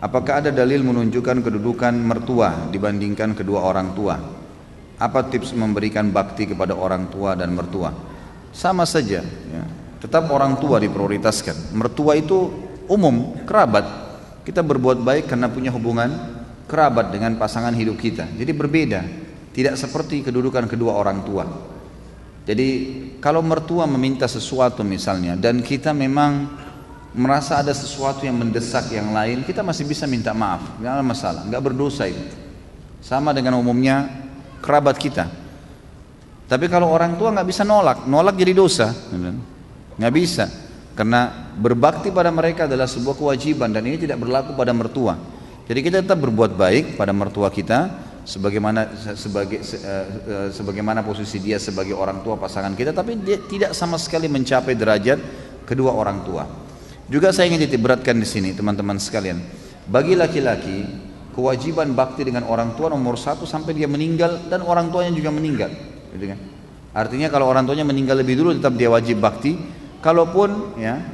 Apakah ada dalil menunjukkan kedudukan mertua dibandingkan kedua orang tua? Apa tips memberikan bakti kepada orang tua dan mertua? Sama saja, ya. Tetap orang tua diprioritaskan. Mertua itu umum, kerabat. Kita berbuat baik karena punya hubungan kerabat dengan pasangan hidup kita. Jadi berbeda, tidak seperti kedudukan kedua orang tua. Jadi kalau mertua meminta sesuatu misalnya, dan kita memang merasa ada sesuatu yang mendesak yang lain, kita masih bisa minta maaf, nggak ada masalah, nggak berdosa itu. Sama dengan umumnya kerabat kita. Tapi kalau orang tua nggak bisa nolak jadi dosa, nggak bisa. Karena berbakti pada mereka adalah sebuah kewajiban dan ini tidak berlaku pada mertua. Jadi kita tetap berbuat baik pada mertua kita, sebagaimana posisi dia sebagai orang tua pasangan kita, tapi dia tidak sama sekali mencapai derajat kedua orang tua. Juga saya ingin titik beratkan di sini teman-teman sekalian, bagi laki-laki kewajiban bakti dengan orang tua nomor satu sampai dia meninggal dan orang tuanya juga meninggal, gitu kan? Artinya kalau orang tuanya meninggal lebih dulu tetap dia wajib bakti, kalaupun ya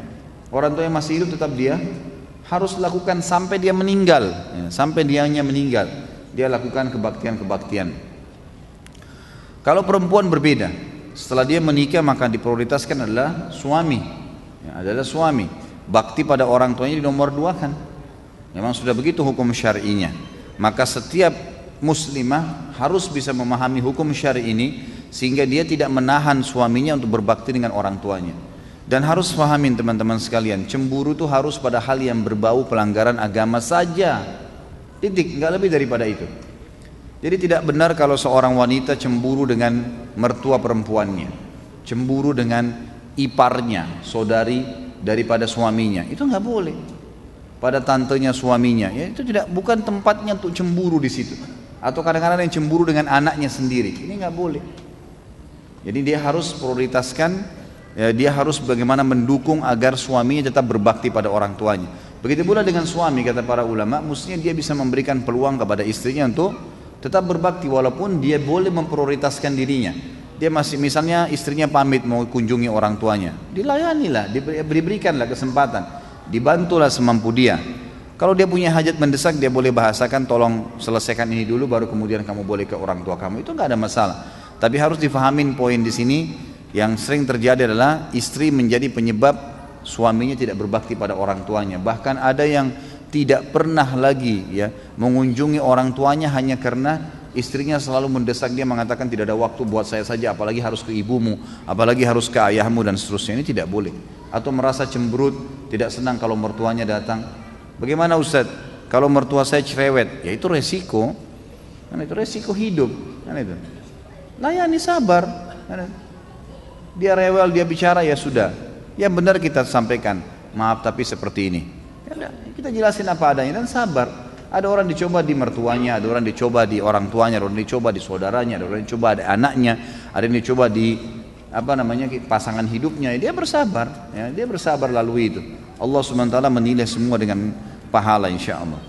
orang tuanya masih hidup tetap dia harus lakukan sampai dia meninggal, ya, sampai dianya meninggal dia lakukan kebaktian-kebaktian. Kalau perempuan berbeda, setelah dia menikah maka diprioritaskan adalah suami, ya, adalah suami. Bakti pada orang tuanya di nomor dua kan, memang sudah begitu hukum syar'inya. Maka setiap muslimah harus bisa memahami hukum syar'i ini sehingga dia tidak menahan suaminya untuk berbakti dengan orang tuanya. Dan harus pahamin teman-teman sekalian, cemburu itu harus pada hal yang berbau pelanggaran agama saja. Titik, nggak lebih daripada itu. Jadi tidak benar kalau seorang wanita cemburu dengan mertua perempuannya, cemburu dengan iparnya, saudari daripada suaminya, itu nggak boleh. Pada tantenya suaminya, ya itu bukan tempatnya untuk cemburu di situ. Atau kadang-kadang yang cemburu dengan anaknya sendiri, ini nggak boleh. Jadi dia harus prioritaskan, ya, dia harus bagaimana mendukung agar suaminya tetap berbakti pada orang tuanya. Begitu pula dengan suami, kata para ulama, mestinya dia bisa memberikan peluang kepada istrinya untuk tetap berbakti walaupun dia boleh memprioritaskan dirinya. Dia masih, misalnya istrinya pamit mau kunjungi orang tuanya, dilayanilah, diberikanlah kesempatan, dibantulah semampu dia. Kalau dia punya hajat mendesak, dia boleh bahasakan, tolong selesaikan ini dulu baru kemudian kamu boleh ke orang tua kamu, itu nggak ada masalah. Tapi harus difahamin poin di sini yang sering terjadi adalah istri menjadi penyebab suaminya tidak berbakti pada orang tuanya. Bahkan ada yang tidak pernah lagi ya mengunjungi orang tuanya hanya karena istrinya selalu mendesak dia, mengatakan tidak ada waktu buat saya saja, apalagi harus ke ibumu, apalagi harus ke ayahmu dan seterusnya. Ini tidak boleh. Atau merasa cemberut, tidak senang kalau mertuanya datang. Bagaimana Ustaz? Kalau mertua saya cerewet, ya itu resiko, kan itu resiko hidup, kan itu. Layani, sabar. Dia rewel, dia bicara, ya sudah. Yang benar kita sampaikan, maaf tapi seperti ini. Ya, kita jelasin apa adanya dan sabar. Ada orang dicoba di mertuanya, ada orang dicoba di orang tuanya, ada orang dicoba di saudaranya, ada orang dicoba di anaknya, ada yang dicoba di pasangan hidupnya. Dia bersabar, ya, dia bersabar lalui itu. Allah SWT menilai semua dengan pahala insya Allah.